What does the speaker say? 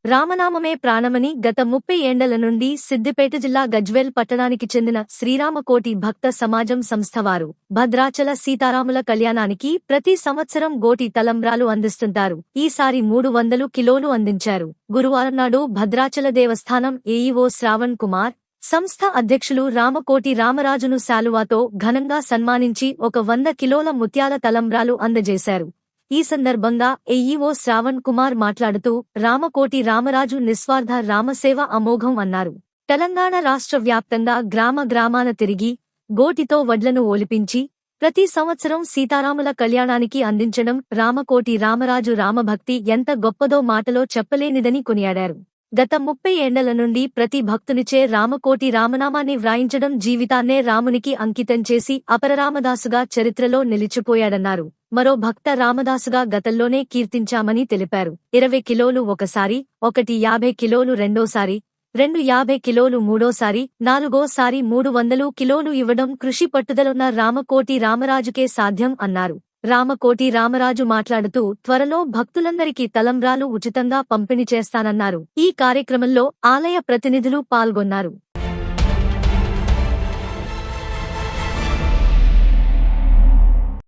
రామనామమే ప్రాణమని గత 30 ఏండ్ల నుండి సిద్దిపేట జిల్లా గజ్వేల్ పట్టణానికి చెందిన శ్రీరామకోటి భక్త సమాజం సంస్థవారు భద్రాచల సీతారాముల కళ్యాణానికి ప్రతి సంవత్సరం గోటి తలంబ్రాలు అందిస్తుంటారు. ఈసారి 300 కిలోలు అందించారు. గురువారం నాడు భద్రాచల దేవస్థానం ఏఈఓ శ్రావణ్ కుమార్, సంస్థ అధ్యక్షులు రామకోటి రామరాజును శాలువాతో ఘనంగా సన్మానించి ఒక 100 కిలోల ముత్యాల తలంబ్రాలు అందజేశారు. ఈ సందర్భంగా ఏఈఓ శ్రావణ్ కుమార్ మాట్లాడుతూ రామకోటి రామరాజు నిస్వార్థ రామసేవ అమోఘం అన్నారు. తెలంగాణ రాష్ట్ర వ్యాప్తంగా గ్రామాన తిరిగి గోటితో వడ్లను ఓలిపించి ప్రతి సంవత్సరం సీతారాముల కళ్యాణానికి అందించడం రామకోటి రామరాజు రామభక్తి ఎంత గొప్పదో మాటలో చెప్పలేనిదని కొనియాడారు. గత 30 ఏండ్ల నుండి ప్రతి భక్తునిచే రామకోటి రామనామాన్ని వ్రాయించడం జీవితాన్నే రామునికి అంకితం చేసి అపరరామదాసుగా చరిత్రలో నిలిచిపోయాడన్నారు. మరో భక్త రామదాసుగా గతంలోనే కీర్తించామని తెలిపారు. 20 కిలోలు ఒకసారి, 50 కిలోలు రెండోసారి, 50 కిలోలు మూడోసారి, నాలుగోసారి 300 కిలోలు ఇవ్వడం కృషి పట్టుదలున్న రామకోటి రామరాజుకే సాధ్యం అన్నారు. రామకోటి రామరాజు మాట్లాడుతూ త్వరలో భక్తులందరికీ తలంబ్రాలు ఉచితంగా పంపిణీ చేస్తానన్నారు. ఈ కార్యక్రమంలో ఆలయ ప్రతినిధులు పాల్గొన్నారు.